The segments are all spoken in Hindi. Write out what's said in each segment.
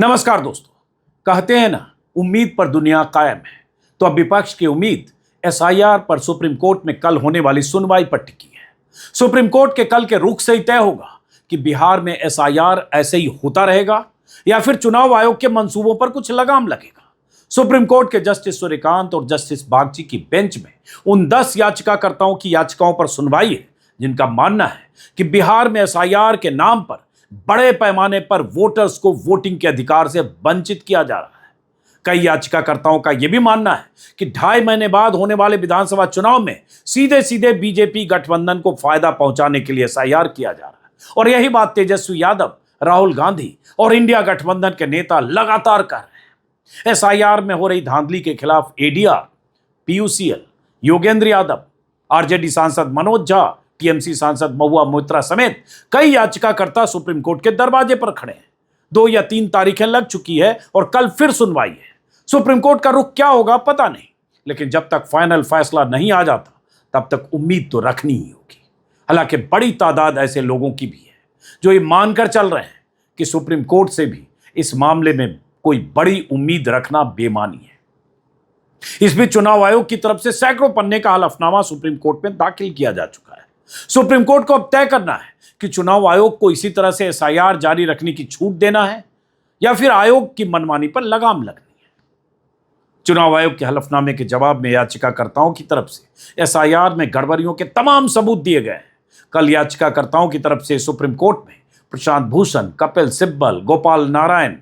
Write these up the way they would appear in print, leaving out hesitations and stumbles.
नमस्कार दोस्तों। कहते हैं ना, उम्मीद पर दुनिया कायम है। तो अब विपक्ष की उम्मीद एसआईआर पर सुप्रीम कोर्ट में कल होने वाली सुनवाई पर टिकी है। सुप्रीम कोर्ट के कल के रुख से ही तय होगा कि बिहार में एसआईआर ऐसे ही होता रहेगा या फिर चुनाव आयोग के मंसूबों पर कुछ लगाम लगेगा। सुप्रीम कोर्ट के जस्टिस सूर्यकांत और जस्टिस बागची की बेंच में उन 10 याचिकाकर्ताओं की याचिकाओं पर सुनवाई है, जिनका मानना है कि बिहार में एसआईआर के नाम पर बड़े पैमाने पर वोटर्स को वोटिंग के अधिकार से वंचित किया जा रहा है। कई याचिकाकर्ताओं का यह भी मानना है कि 2.5 महीने बाद होने वाले विधानसभा चुनाव में सीधे सीधे बीजेपी गठबंधन को फायदा पहुंचाने के लिए एसआईआर किया जा रहा है। और यही बात तेजस्वी यादव, राहुल गांधी और इंडिया गठबंधन के नेता लगातार कर रहे हैं। एसआईआर में हो रही धांधली के खिलाफ ADR, PUCL, Yogendra Yadav, RJD सांसद मनोज झा, टीएमसी सांसद महुआ मोइत्रा समेत कई याचिकाकर्ता सुप्रीम कोर्ट के दरवाजे पर खड़े हैं। 2 या 3 तारीखें लग चुकी है और कल फिर सुनवाई है। सुप्रीम कोर्ट का रुख क्या होगा पता नहीं, लेकिन जब तक फाइनल फैसला नहीं आ जाता तब तक उम्मीद तो रखनी ही होगी। हालांकि बड़ी तादाद ऐसे लोगों की भी है जो ये मानकर चल रहे हैं कि सुप्रीम कोर्ट से भी इस मामले में कोई बड़ी उम्मीद रखना बेमानी है। इस बीच चुनाव आयोग की तरफ से सैकड़ों पन्ने का हलफनामा सुप्रीम कोर्ट में दाखिल किया जा चुका है। सुप्रीम कोर्ट को अब तय करना है कि चुनाव आयोग को इसी तरह से एसआईआर जारी रखने की छूट देना है या फिर आयोग की मनमानी पर लगाम लगनी है। चुनाव आयोग के हलफनामे के जवाब में याचिकाकर्ताओं की तरफ से एसआईआर में गड़बड़ियों के तमाम सबूत दिए गए हैं। कल याचिकाकर्ताओं की तरफ से सुप्रीम कोर्ट में प्रशांत भूषण, कपिल सिब्बल, गोपाल नारायण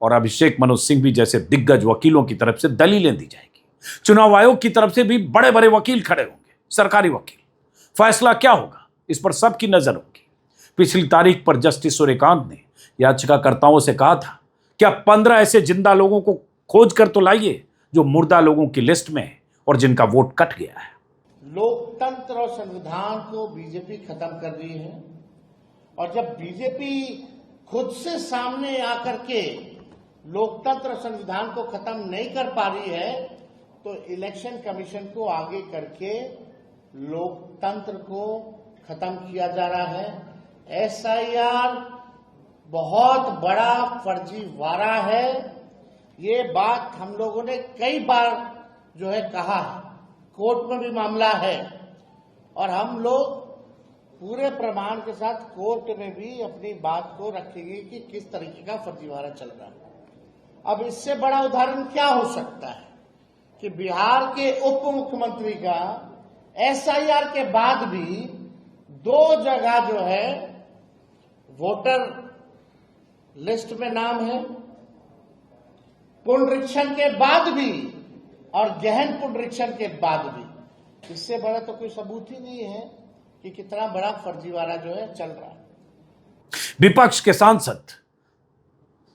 और अभिषेक मनु सिंघवी जैसे दिग्गज वकीलों की तरफ से दलीलें दी जाएगी। चुनाव आयोग की तरफ से भी बड़े बड़े वकील खड़े होंगे, सरकारी वकील। फैसला क्या होगा इस पर सबकी नजर होगी। पिछली तारीख पर जस्टिस सूर्यकांत ने याचिकाकर्ताओं से कहा था कि आप 15 ऐसे जिंदा लोगों को खोज कर तो लाइए जो मुर्दा लोगों की लिस्ट में है और जिनका वोट कट गया है। लोकतंत्र और संविधान को बीजेपी खत्म कर रही है और जब बीजेपी खुद से सामने आकर के लोकतंत्र और संविधान को खत्म नहीं कर पा रही है तो इलेक्शन कमीशन को आगे करके लोकतंत्र को खत्म किया जा रहा है। एसआईआर बहुत बड़ा फर्जीवाड़ा है। ये बात हम लोगों ने कई बार जो है कहा है, कोर्ट में भी मामला है और हम लोग पूरे प्रमाण के साथ कोर्ट में भी अपनी बात को रखेंगे कि किस तरीके का फर्जीवाड़ा चल रहा है। अब इससे बड़ा उदाहरण क्या हो सकता है कि बिहार के उप मुख्यमंत्री का एसआईआर के बाद भी 2 जगह जो है वोटर लिस्ट में नाम है, पुनरीक्षण के बाद भी और गहन पुनरीक्षण के बाद भी। इससे बड़ा तो कोई सबूत ही नहीं है कि कितना बड़ा फर्जीवाड़ा जो है चल रहा है। विपक्ष के सांसद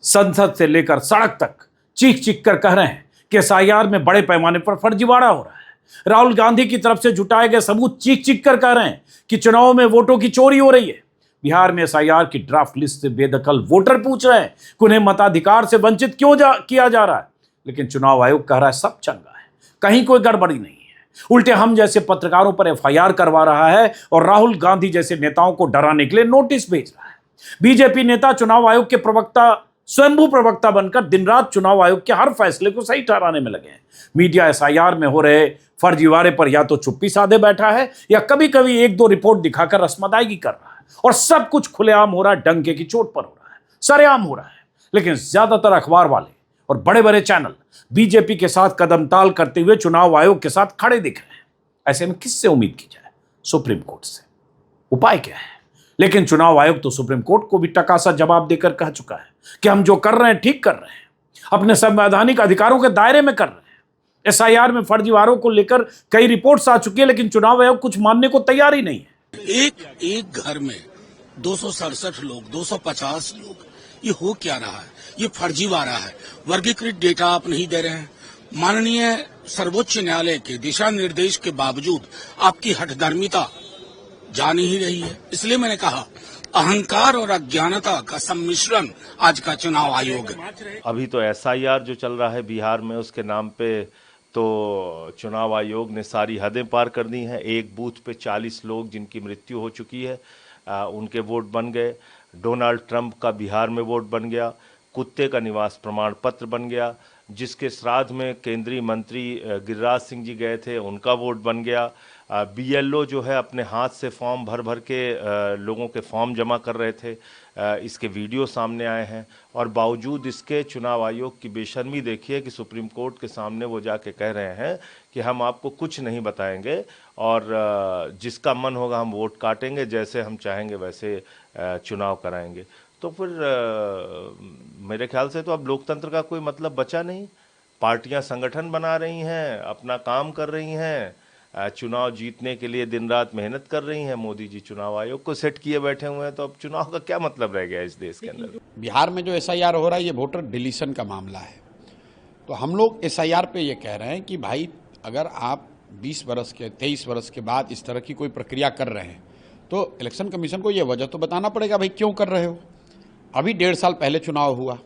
संसद से लेकर सड़क तक चीख चीख कर कह रहे हैं कि एसआईआर में बड़े पैमाने पर फर्जीवाड़ा हो रहा है। राहुल गांधी की तरफ से जुटाए गए सबूत चीख चीख कर कह रहे हैं कि चुनाव में वोटों की चोरी हो रही है। बिहार में एसआईआर की ड्राफ्ट लिस्ट से बेदखल वोटर पूछ रहे हैं कि उन्हें मताधिकार से वंचित क्यों किया जा रहा है, लेकिन चुनाव आयोग कह रहा है सब चंगा है, कहीं कोई गड़बड़ी नहीं है। उल्टे हम जैसे पत्रकारों पर एफआईआर करवा रहा है और राहुल गांधी जैसे नेताओं को डराने के लिए नोटिस भेज रहा है। बीजेपी नेता चुनाव आयोग के प्रवक्ता, स्वयंभू प्रवक्ता बनकर दिन रात चुनाव आयोग के हर फैसले को सही ठहराने में लगे हैं। मीडिया एसआईआर में हो रहे फर्जीवाड़े पर या तो चुप्पी साधे बैठा है या कभी कभी 1-2 रिपोर्ट दिखाकर रस्मदायगी कर रहा है और सब कुछ खुलेआम हो रहा है, डंके की चोट पर हो रहा है, सरेआम हो रहा है। लेकिन ज्यादातर अखबार वाले और बड़े बड़े चैनल बीजेपी के साथ कदम ताल करते हुए चुनाव आयोग के साथ खड़े दिख रहे हैं। ऐसे में किससे उम्मीद की जाए? सुप्रीम कोर्ट से। उपाय क्या है? लेकिन चुनाव आयोग तो सुप्रीम कोर्ट को भी टकासा जवाब देकर कह चुका है कि हम जो कर रहे हैं ठीक कर रहे हैं, अपने संवैधानिक अधिकारों के दायरे में कर रहे हैं। एसआईआर में फर्जीवाड़ों को लेकर कई रिपोर्ट्स आ चुकी है, लेकिन चुनाव आयोग कुछ मानने को तैयार ही नहीं है। एक घर में 267 लोग, 250 लोग, ये हो क्या रहा है? ये फर्जीवाड़ा है। वर्गीकृत डेटा आप नहीं दे रहे हैं। माननीय सर्वोच्च न्यायालय के दिशा निर्देश के बावजूद आपकी हठधर्मिता जा नहीं रही है। इसलिए मैंने कहा अहंकार और अज्ञानता का सम्मिश्रण आज का चुनाव आयोग है। अभी तो एसआईआर जो चल रहा है बिहार में, उसके नाम पे तो चुनाव आयोग ने सारी हदें पार कर दी हैं। एक बूथ पे 40 लोग जिनकी मृत्यु हो चुकी है, उनके वोट बन गए। डोनाल्ड ट्रंप का बिहार में वोट बन गया। कुत्ते का निवास प्रमाण पत्र बन गया। जिसके श्राद्ध में केंद्रीय मंत्री गिरिराज सिंह जी गए थे, उनका वोट बन गया। बीएलओ जो है अपने हाथ से फॉर्म भर भर के लोगों के फॉर्म जमा कर रहे थे, इसके वीडियो सामने आए हैं। और बावजूद इसके चुनाव आयोग की बेशर्मी देखिए कि सुप्रीम कोर्ट के सामने वो जाके कह रहे हैं कि हम आपको कुछ नहीं बताएंगे और जिसका मन होगा हम वोट काटेंगे, जैसे हम चाहेंगे वैसे चुनाव कराएंगे। तो फिर मेरे ख्याल से तो अब लोकतंत्र का कोई मतलब बचा नहीं। पार्टियां संगठन बना रही हैं, अपना काम कर रही हैं, चुनाव जीतने के लिए दिन रात मेहनत कर रही हैं। मोदी जी चुनाव आयोग को सेट किए बैठे हुए हैं, तो अब चुनाव का क्या मतलब रह गया इस देश के अंदर। बिहार में जो एसआईआर हो रहा है ये वोटर डिलीशन का मामला है। तो हम लोग एसआईआर पे ये कह रहे हैं कि भाई अगर आप 20 वर्ष के 23 वर्ष के बाद इस तरह की कोई प्रक्रिया कर रहे हैं तो इलेक्शन कमीशन को ये वजह तो बताना पड़ेगा भाई क्यों कर रहे हो। अभी 1.5 साल पहले चुनाव हुआ,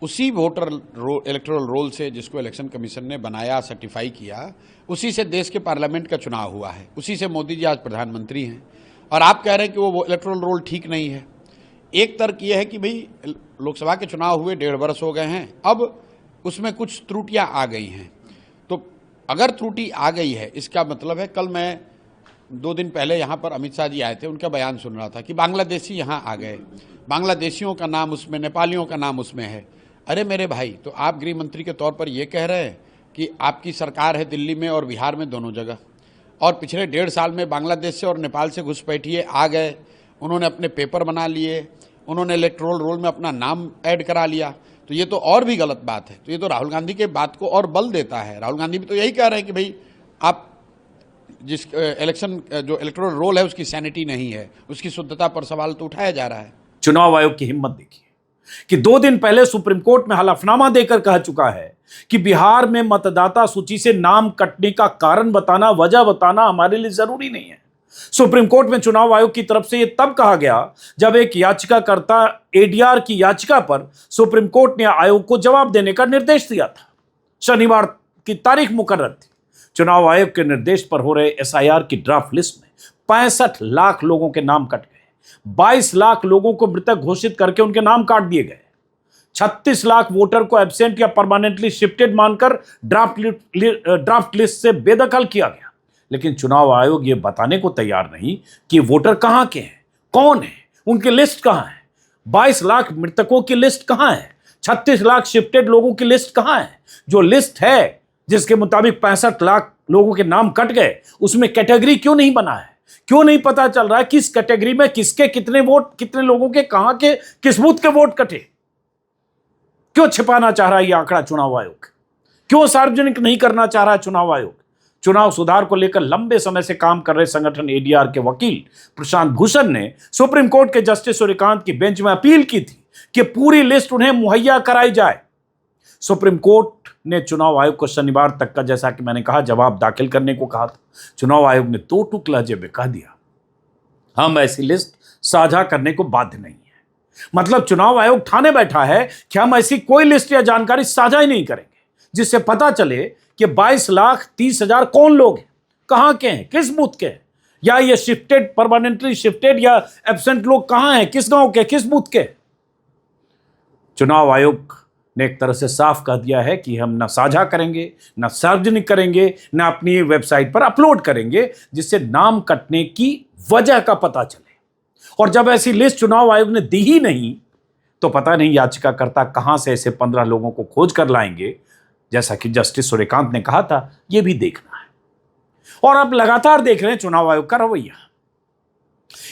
उसी वोटर इलेक्टोरल रोल से जिसको इलेक्शन कमीशन ने बनाया, सर्टिफाई किया, उसी से देश के पार्लियामेंट का चुनाव हुआ है, उसी से मोदी जी आज प्रधानमंत्री हैं। और आप कह रहे हैं कि वो इलेक्टोरल रोल ठीक नहीं है। एक तर्क ये है कि भाई लोकसभा के चुनाव हुए 1.5 वर्ष हो गए हैं, अब उसमें कुछ त्रुटियां आ गई हैं। तो अगर त्रुटि आ गई है इसका मतलब है, कल मैं 2 दिन पहले यहाँ पर अमित शाह जी आए थे, उनका बयान सुन रहा था कि बांग्लादेशी यहाँ आ गए, बांग्लादेशियों का नाम उसमें, नेपालियों का नाम उसमें है। अरे मेरे भाई, तो आप गृह मंत्री के तौर पर यह कह रहे हैं कि आपकी सरकार है दिल्ली में और बिहार में दोनों जगह, और पिछले 1.5 साल में बांग्लादेश से और नेपाल से घुसपैठिए आ गए, उन्होंने अपने पेपर बना लिए, उन्होंने इलेक्टोरल रोल में अपना नाम ऐड करा लिया। तो ये तो और भी गलत बात है। तो ये तो राहुल गांधी के बात को और बल देता है। राहुल गांधी भी तो यही कह रहे हैं कि भाई आप जिस इलेक्शन जो इलेक्टोरल रोल है उसकी सैनिटी नहीं है, उसकी शुद्धता पर सवाल तो उठाया जा रहा है। चुनाव आयोग की हिम्मत देखिए कि 2 दिन पहले सुप्रीम कोर्ट में हलफनामा देकर कह चुका है कि बिहार में मतदाता सूची से नाम कटने का कारण बताना, वजह बताना हमारे लिए जरूरी नहीं है। सुप्रीम कोर्ट में चुनाव आयोग की तरफ से यह तब कहा गया जब एक याचिकाकर्ता एडीआर की याचिका पर सुप्रीम कोर्ट ने आयोग को जवाब देने का निर्देश दिया था। शनिवार की तारीख मुकर्रर थी। चुनाव आयोग के निर्देश पर हो रहे एसआईआर की ड्राफ्ट लिस्ट में 65 लाख लोगों के नाम कट गए, 22 लाख लोगों को मृतक घोषित करके उनके नाम काट दिए गए, 36 लाख वोटर को एब्सेंट या परमानेंटली शिफ्टेड मानकर ड्राफ्ट लिस्ट से बेदखल किया गया। लेकिन चुनाव आयोग ये बताने को तैयार नहीं कि वोटर कहां के हैं, कौन है, उनकी लिस्ट कहां है। 22 लाख मृतकों की लिस्ट कहां है, 36 लाख शिफ्टेड लोगों की लिस्ट कहां है। जो लिस्ट है जिसके मुताबिक 65 लाख लोगों के नाम कट गए, उसमें कैटेगरी क्यों नहीं बना है? क्यों नहीं पता चल रहा है किस कैटेगरी में किसके कितने वोट, कितने लोगों के कहां के किस बूथ के वोट कटे? क्यों छिपाना चाह रहा है यह आंकड़ा चुनाव आयोग? क्यों सार्वजनिक नहीं करना चाह रहा है चुनाव आयोग? चुनाव सुधार को लेकर लंबे समय से काम कर रहे संगठन एडीआर के वकील प्रशांत भूषण ने सुप्रीम कोर्ट के जस्टिस सूर्यकांत की बेंच में अपील की थी कि पूरी लिस्ट उन्हें मुहैया कराई जाए। सुप्रीम कोर्ट ने चुनाव आयोग को शनिवार तक का, जैसा कि मैंने कहा, जवाब दाखिल करने को कहा था। चुनाव आयोग ने 2 टूक लहजे में कह दिया, हम ऐसी लिस्ट साझा करने को बाध्य नहीं है। मतलब चुनाव आयोग ठाने बैठा है कि हम ऐसी कोई लिस्ट या जानकारी साझा ही नहीं करेंगे जिससे पता चले कि 22,30,000 कौन लोग हैं, कहां के हैं, किस बूथ के हैं, या ये शिफ्टेड, परमानेंटली शिफ्टेड या एब्सेंट लोग कहां हैं, किस गांव के, किस बूथ के। चुनाव आयोग ने एक तरह से साफ कह दिया है कि हम न साझा करेंगे, न सार्वजनिक करेंगे, न अपनी वेबसाइट पर अपलोड करेंगे जिससे नाम कटने की वजह का पता चले। और जब ऐसी लिस्ट चुनाव आयोग ने दी ही नहीं तो पता नहीं याचिकाकर्ता कहां से ऐसे 15 लोगों को खोज कर लाएंगे। जैसा कि जस्टिस सूर्यकांत ने कहा था, यह भी देखना है। और अब लगातार देख रहे हैं चुनाव आयोग का रवैया।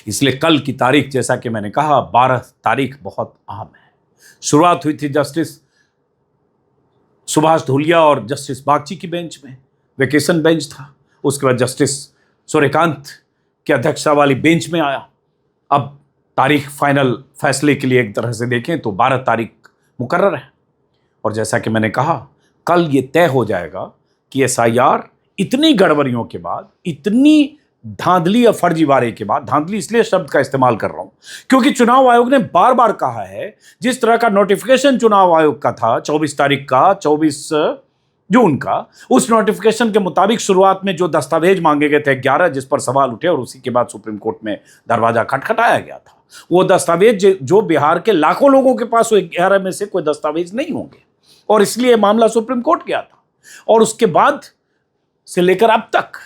इसलिए कल की तारीख, जैसा कि मैंने कहा, 12 तारीख बहुत अहम है। शुरुआत हुई थी जस्टिस सुभाष धूलिया और जस्टिस बागची की बेंच में, वेकेशन बेंच था। उसके बाद जस्टिस सूर्यकांत की अध्यक्षता वाली बेंच में आया। अब तारीख फाइनल फैसले के लिए एक तरह से देखें तो 12 तारीख मुकर्रर है। और जैसा कि मैंने कहा, कल ये तय हो जाएगा कि एसआईआर इतनी गड़बड़ियों के बाद, इतनी धांधली या फर्जीवाड़े के बाद, धांधली इसलिए शब्द का इस्तेमाल कर रहा हूं क्योंकि चुनाव आयोग ने बार बार कहा है, जिस तरह का नोटिफिकेशन चुनाव आयोग का था 24 तारीख का, 24 जून का, उस नोटिफिकेशन के मुताबिक शुरुआत में जो दस्तावेज मांगे गए थे 11, जिस पर सवाल उठे और उसी के बाद सुप्रीम कोर्ट में दरवाजा खटखटाया गया था। वो दस्तावेज जो बिहार के लाखों लोगों के पास, वो 11 में से कोई दस्तावेज नहीं होंगे। और इसलिए मामला सुप्रीम कोर्ट गया था। और उसके बाद से लेकर अब तक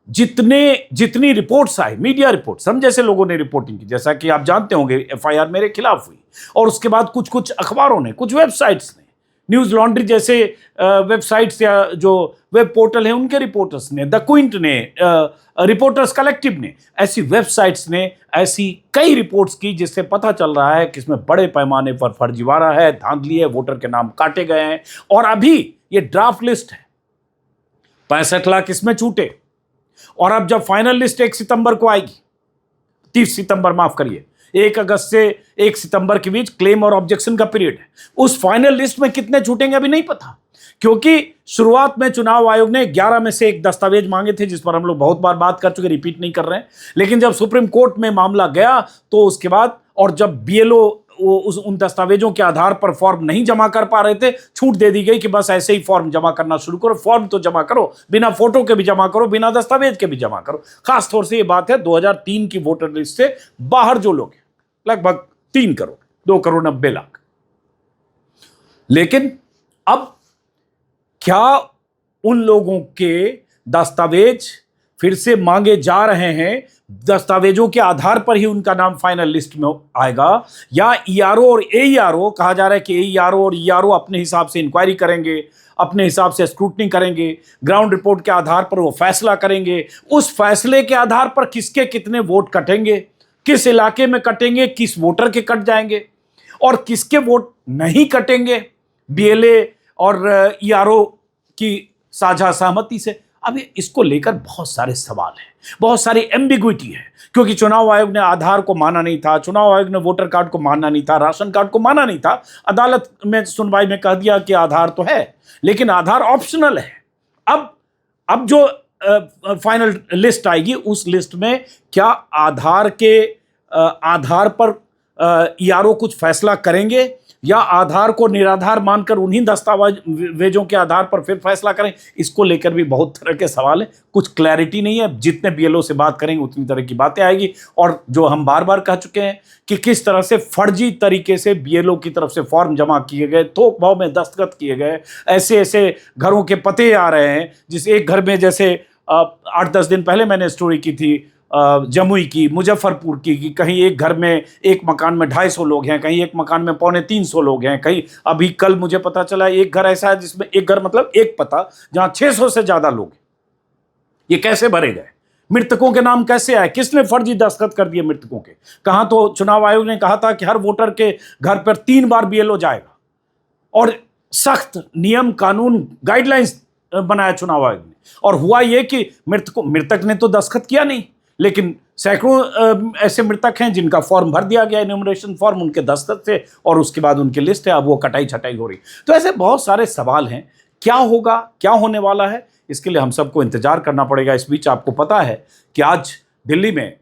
जितनी रिपोर्ट्स आई, मीडिया रिपोर्ट्स, हम जैसे लोगों ने रिपोर्टिंग की, जैसा कि आप जानते होंगे एफआईआर मेरे खिलाफ हुई, और उसके बाद कुछ अखबारों ने, कुछ वेबसाइट्स ने, न्यूज लॉन्ड्री जैसे वेबसाइट्स या जो वेब पोर्टल है उनके रिपोर्टर्स ने, द क्विंट ने, रिपोर्टर्स कलेक्टिव ने, ऐसी वेबसाइट्स ने ऐसी कई रिपोर्ट्स की जिससे पता चल रहा है कि इसमें बड़े पैमाने पर फर्जीवाड़ा है, धांधली है, वोटर के नाम काटे गए हैं। और अभी ये ड्राफ्ट लिस्ट है, 65 लाख इसमें छूटे। और अब जब फाइनल लिस्ट 1 सितंबर को आएगी, 30 सितंबर माफ करिए, 1 अगस्त से 1 सितंबर के बीच क्लेम और ऑब्जेक्शन का पीरियड है। उस फाइनल लिस्ट में कितने छूटेंगे अभी नहीं पता, क्योंकि शुरुआत में चुनाव आयोग ने 11 में से एक दस्तावेज मांगे थे, जिस पर हम लोग बहुत बार बात कर चुके, रिपीट नहीं कर रहे हैं। लेकिन जब सुप्रीम कोर्ट में मामला गया तो उसके बाद, और जब बीएलओ उन दस्तावेजों के आधार पर फॉर्म नहीं जमा कर पा रहे थे, छूट दे दी गई कि बस ऐसे ही फॉर्म जमा करना शुरू करो। फॉर्म तो जमा करो, बिना फोटो के भी जमा करो, बिना दस्तावेज के भी जमा करो। खासतौर से ये बात है 2003 की वोटर लिस्ट से बाहर जो लोग हैं, लगभग 3 करोड़, 2 करोड़ 90 लाख। लेकिन अब क्या उन लोगों के दस्तावेज फिर से मांगे जा रहे हैं, दस्तावेजों के आधार पर ही उनका नाम फाइनल लिस्ट में आएगा, या ईआरओ और एईआरओ, कहा जा रहा है कि एईआरओ और ईआरओ अपने हिसाब से इंक्वायरी करेंगे, अपने हिसाब से स्क्रूटनी करेंगे, ग्राउंड रिपोर्ट के आधार पर वो फैसला करेंगे। उस फैसले के आधार पर किसके कितने वोट कटेंगे, किस इलाके में कटेंगे, किस वोटर के कट जाएंगे और किसके वोट नहीं कटेंगे बीएलए और ईआरओ की साझा सहमति से। अब इसको लेकर बहुत सारे सवाल हैं, बहुत सारी एम्बिग्विटी है, क्योंकि चुनाव आयोग ने आधार को माना नहीं था, चुनाव आयोग ने वोटर कार्ड को माना नहीं था, राशन कार्ड को माना नहीं था। अदालत में सुनवाई में कह दिया कि आधार तो है, लेकिन आधार ऑप्शनल है। अब जो फाइनल लिस्ट आएगी, उस लिस्ट में क्या आधार के आधार पर ईआरओ कुछ फैसला करेंगे, या आधार को निराधार मानकर उन्हीं दस्तावेजों के आधार पर फिर फैसला करें? इसको लेकर भी बहुत तरह के सवाल हैं, कुछ क्लैरिटी नहीं है। जितने बीएलओ से बात करेंगे उतनी तरह की बातें आएगी। और जो हम बार बार कह चुके हैं कि किस तरह से फर्जी तरीके से बीएलओ की तरफ से फॉर्म जमा किए गए, थोक भाव में दस्तखत किए गए, ऐसे ऐसे घरों के पते आ रहे हैं, जिस एक घर में, जैसे 8-10 दिन पहले मैंने स्टोरी की थी जमुई की, मुजफ्फरपुर की, कि कहीं एक घर में, एक मकान में 250 लोग हैं, कहीं एक मकान में 250 लोग हैं, कहीं अभी कल मुझे पता चला एक घर ऐसा है जिसमें एक घर मतलब एक पता जहां 600 से ज्यादा लोग हैं। ये कैसे भरे गए? मृतकों के नाम कैसे आए? किसने फर्जी दस्तखत कर दिए मृतकों के? कहां तो चुनाव आयोग ने कहा था कि हर वोटर के घर पर 3 बार बीएलओ जाएगा, और सख्त नियम कानून गाइडलाइंस बनाया चुनाव आयोग ने, और हुआ यह कि मृतक ने तो दस्तखत किया नहीं, लेकिन सैकड़ों ऐसे मृतक हैं जिनका फॉर्म भर दिया गया, एन्यूमरेशन फॉर्म, उनके दस्तखत से, और उसके बाद उनकी लिस्ट है, अब वो कटाई छटाई हो रही। तो ऐसे बहुत सारे सवाल हैं। क्या होगा, क्या होने वाला है, इसके लिए हम सबको इंतजार करना पड़ेगा। इस बीच आपको पता है कि आज दिल्ली में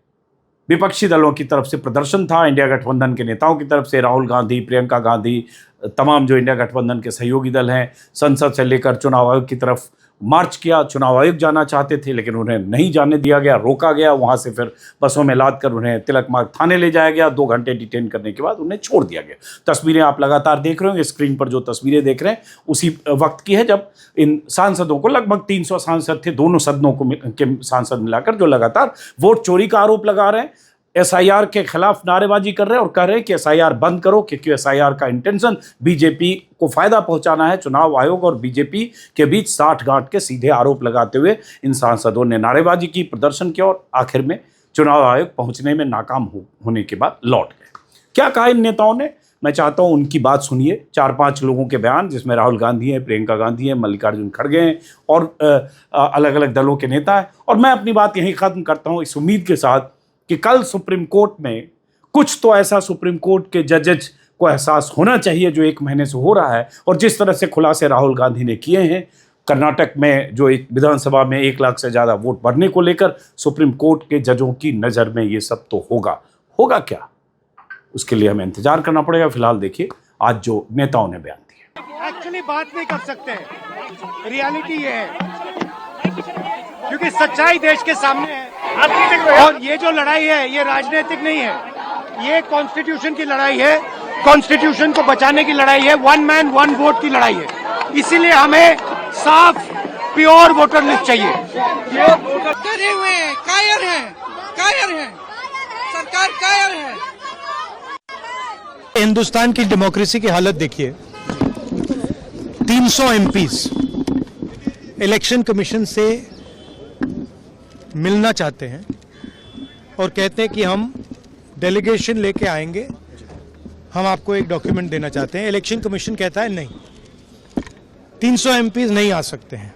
विपक्षी दलों की तरफ से प्रदर्शन था, इंडिया गठबंधन के नेताओं की तरफ से, राहुल गांधी, प्रियंका गांधी, तमाम जो इंडिया गठबंधन के सहयोगी दल हैं, संसद से लेकर चुनाव आयोग की तरफ मार्च किया। चुनाव आयोग जाना चाहते थे, लेकिन उन्हें नहीं जाने दिया गया, रोका गया। वहाँ से फिर बसों में लाद कर उन्हें तिलक मार्ग थाने ले जाया गया। 2 घंटे डिटेन करने के बाद उन्हें छोड़ दिया गया। तस्वीरें आप लगातार देख रहे होंगे, स्क्रीन पर जो तस्वीरें देख रहे हैं उसी वक्त की है जब इन सांसदों को, लगभग 300 सांसद थे, दोनों सदनों के सांसद मिलाकर, जो लगातार वोट चोरी का आरोप लगा रहे हैं, एसआईआर के खिलाफ नारेबाजी कर रहे हैं और कह रहे हैं कि एसआईआर बंद करो, क्योंकि एसआईआर का इंटेंशन बीजेपी को फायदा पहुंचाना है। चुनाव आयोग और बीजेपी के बीच साठ गांठ के सीधे आरोप लगाते हुए इन सांसदों ने नारेबाजी की, प्रदर्शन किया, और आखिर में चुनाव आयोग पहुंचने में नाकाम होने के बाद लौट गए। क्या कहा इन नेताओं ने, मैं चाहता हूं उनकी बात सुनिए। 4-5 लोगों के बयान, जिसमें राहुल गांधी हैं, प्रियंका गांधी हैं, मल्लिकार्जुन खड़गे हैं, और अलग अलग दलों के नेता हैं। और मैं अपनी बात यहीं ख़त्म करता हूं, इस उम्मीद के साथ कि कल सुप्रीम कोर्ट में कुछ तो ऐसा सुप्रीम कोर्ट के जजेज को एहसास होना चाहिए जो 1 महीने से हो रहा है। और जिस तरह से खुलासे राहुल गांधी ने किए हैं कर्नाटक में, जो एक विधानसभा में 1 लाख से ज़्यादा वोट भरने को लेकर, सुप्रीम कोर्ट के जजों की नज़र में ये सब तो होगा क्या, उसके लिए हमें इंतजार करना पड़ेगा। फिलहाल देखिए आज जो नेताओं ने बयान दिए। एक्चुअली बात नहीं कर सकते, रियलिटी ये है, क्योंकि सच्चाई देश के सामने है। और ये जो लड़ाई है ये राजनीतिक नहीं है, ये कॉन्स्टिट्यूशन की लड़ाई है, कॉन्स्टिट्यूशन को बचाने की लड़ाई है, वन मैन वन वोट की लड़ाई है। इसीलिए हमें साफ प्योर वोटर लिस्ट चाहिए। डरे हुए हैं, कायर हैं, सरकार कायर है। हिंदुस्तान की डेमोक्रेसी की हालत देखिए। 300 एमपीज इलेक्शन कमीशन से मिलना चाहते हैं और कहते हैं कि हम डेलीगेशन लेके आएंगे, हम आपको एक डॉक्यूमेंट देना चाहते हैं। इलेक्शन कमीशन कहता है नहीं, 300 एमपीज नहीं आ सकते हैं।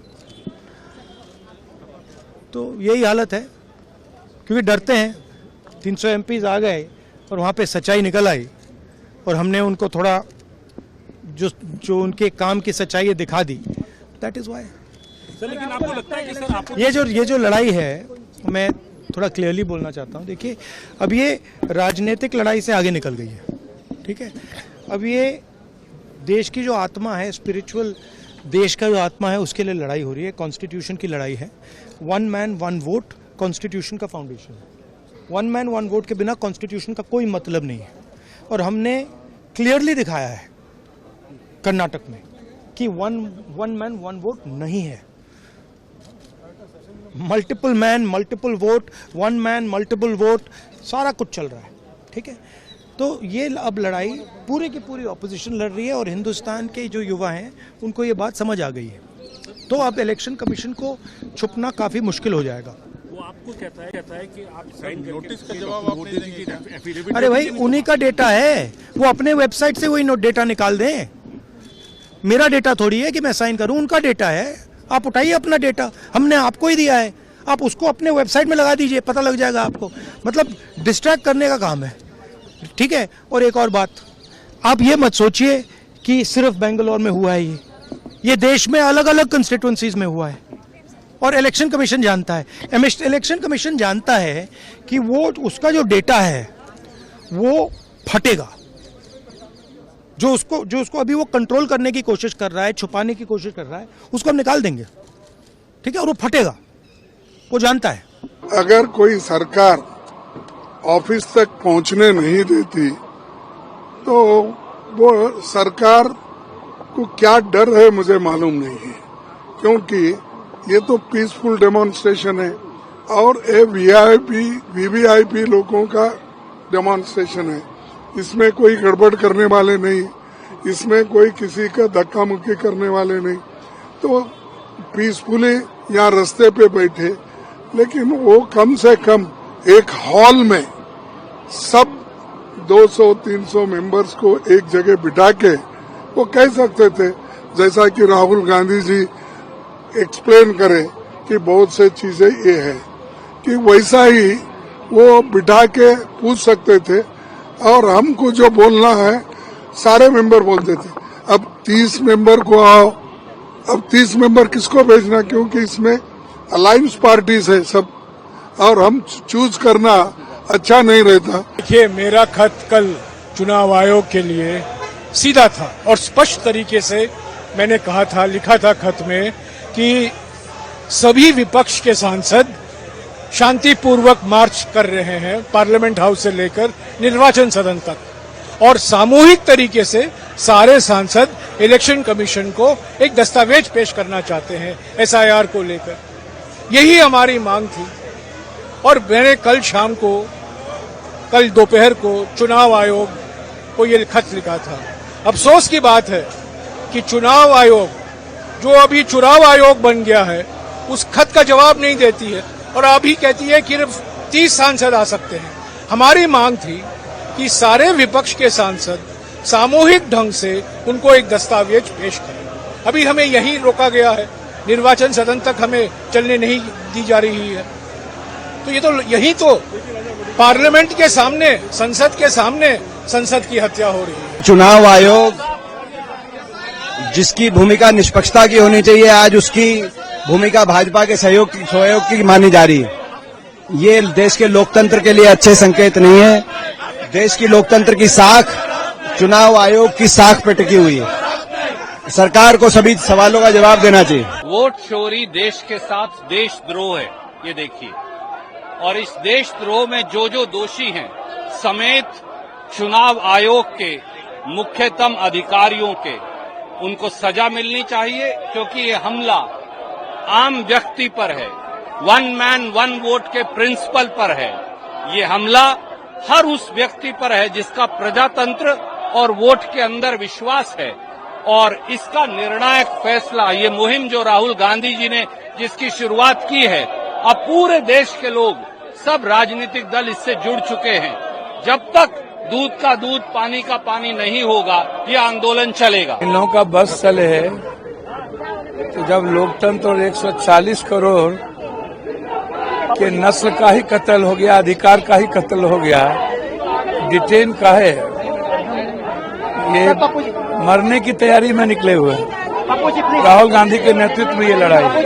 तो यही हालत है, क्योंकि डरते हैं। 300 एमपीज आ गए और वहाँ पे सच्चाई निकल आई और हमने उनको थोड़ा जो उनके काम की सच्चाई है दिखा दी। That is why. लेकिन आपको लगता है कि सर आपको ये जो लड़ाई है, मैं थोड़ा क्लियरली बोलना चाहता हूँ। देखिए, अब ये राजनीतिक लड़ाई से आगे निकल गई है, ठीक है। अब ये देश की जो आत्मा है, स्पिरिचुअल देश का जो आत्मा है, उसके लिए लड़ाई हो रही है। कॉन्स्टिट्यूशन की लड़ाई है। One man one vote constitution का फाउंडेशन है। वन मैन वन वोट के बिना कॉन्स्टिट्यूशन का कोई मतलब नहीं है। और हमने क्लियरली दिखाया है कर्नाटक में कि वन मैन वन वोट नहीं है। Multiple man multiple vote, one man multiple vote, सारा कुछ चल रहा है, ठीक है। तो ये अब लड़ाई पूरी की पूरी ऑपोजिशन लड़ रही है और हिंदुस्तान के जो युवा हैं उनको ये बात समझ आ गई है। तो अब इलेक्शन कमीशन को छुपना काफ़ी मुश्किल हो जाएगा। वो आपको कहता है कि आप साइन नोटिस का जवाब आपने देंगे। अरे भाई, उन्हीं का डेटा है, वो अपने वेबसाइट से वही डेटा निकाल दें। मेरा डेटा थोड़ी है कि मैं साइन करूं, उनका डेटा है। आप उठाइए अपना डेटा, हमने आपको ही दिया है, आप उसको अपने वेबसाइट में लगा दीजिए, पता लग जाएगा आपको। मतलब डिस्ट्रैक्ट करने का काम है, ठीक है। और एक और बात, आप ये मत सोचिए कि सिर्फ बेंगलोर में हुआ है ये देश में अलग अलग कंस्टिट्यूंसीज में हुआ है और इलेक्शन कमीशन जानता है। इलेक्शन कमीशन जानता है कि वो उसका जो डेटा है वो फटेगा। जो उसको अभी वो कंट्रोल करने की कोशिश कर रहा है, छुपाने की कोशिश कर रहा है, उसको हम निकाल देंगे, ठीक है। और वो फटेगा, वो जानता है। अगर कोई सरकार ऑफिस तक पहुंचने नहीं देती तो वो सरकार को क्या डर है मुझे मालूम नहीं है, क्योंकि ये तो पीसफुल डेमोन्स्ट्रेशन है और ये वीवीआईपी लोगों का डेमोन्स्ट्रेशन है। इसमें कोई गड़बड़ करने वाले नहीं, इसमें कोई किसी का धक्का मुक्की करने वाले नहीं। तो पीसफुली यहाँ रास्ते पे बैठे, लेकिन वो कम से कम एक हॉल में सब 200-300 मेंबर्स को एक जगह बिठा के वो कह सकते थे, जैसा कि राहुल गांधी जी एक्सप्लेन करे कि बहुत से चीजें ये है, कि वैसा ही वो बिठा के पूछ सकते थे और हमको जो बोलना है सारे मेंबर बोलते थे। अब 30 मेंबर को आओ, अब 30 मेंबर किसको भेजना, क्योंकि इसमें अलायंस पार्टीज है सब, और हम चूज करना अच्छा नहीं रहता। देखिए, मेरा खत कल चुनाव आयोग के लिए सीधा था और स्पष्ट तरीके से मैंने कहा था, लिखा था खत में कि सभी विपक्ष के सांसद शांतिपूर्वक मार्च कर रहे हैं पार्लियामेंट हाउस से लेकर निर्वाचन सदन तक, और सामूहिक तरीके से सारे सांसद इलेक्शन कमीशन को एक दस्तावेज पेश करना चाहते हैं एसआईआर को लेकर। यही हमारी मांग थी और मैंने कल दोपहर को चुनाव आयोग को ये खत लिखा था। अफसोस की बात है कि चुनाव आयोग, जो अभी चुनाव आयोग बन गया है, उस खत का जवाब नहीं देती है और अभी कहती है कि सिर्फ 30 सांसद आ सकते हैं। हमारी मांग थी कि सारे विपक्ष के सांसद सामूहिक ढंग से उनको एक दस्तावेज पेश करें। अभी हमें यही रोका गया है, निर्वाचन सदन तक हमें चलने नहीं दी जा रही है। तो ये तो यही तो पार्लियामेंट के सामने, संसद के सामने संसद की हत्या हो रही है। चुनाव आयोग जिसकी भूमिका निष्पक्षता की होनी चाहिए, आज उसकी भूमिका भाजपा के सहयोग की मानी जा रही है। ये देश के लोकतंत्र के लिए अच्छे संकेत नहीं है। देश की लोकतंत्र की साख चुनाव आयोग की साख पे टिकी हुई है। सरकार को सभी सवालों का जवाब देना चाहिए। वोट चोरी देश के साथ देशद्रोह है, ये देखिए, और इस देशद्रोह में जो दोषी हैं समेत चुनाव आयोग के मुख्यतम अधिकारियों के उनको सजा मिलनी चाहिए, क्योंकि ये हमला आम व्यक्ति पर है, वन मैन वन वोट के प्रिंसिपल पर है। ये हमला हर उस व्यक्ति पर है जिसका प्रजातंत्र और वोट के अंदर विश्वास है, और इसका निर्णायक फैसला, ये मुहिम जो राहुल गांधी जी ने जिसकी शुरुआत की है, अब पूरे देश के लोग, सब राजनीतिक दल इससे जुड़ चुके हैं। जब तक दूध का दूध पानी का पानी नहीं होगा, ये आंदोलन चलेगा। इन लोगों का बस चले है तो जब लोकतंत्र और 140 करोड़ के नस्ल का ही कत्ल हो गया, अधिकार का ही कत्ल हो गया, डिटेन का है, ये मरने की तैयारी में निकले हुए हैं। राहुल गांधी के नेतृत्व में ये लड़ाई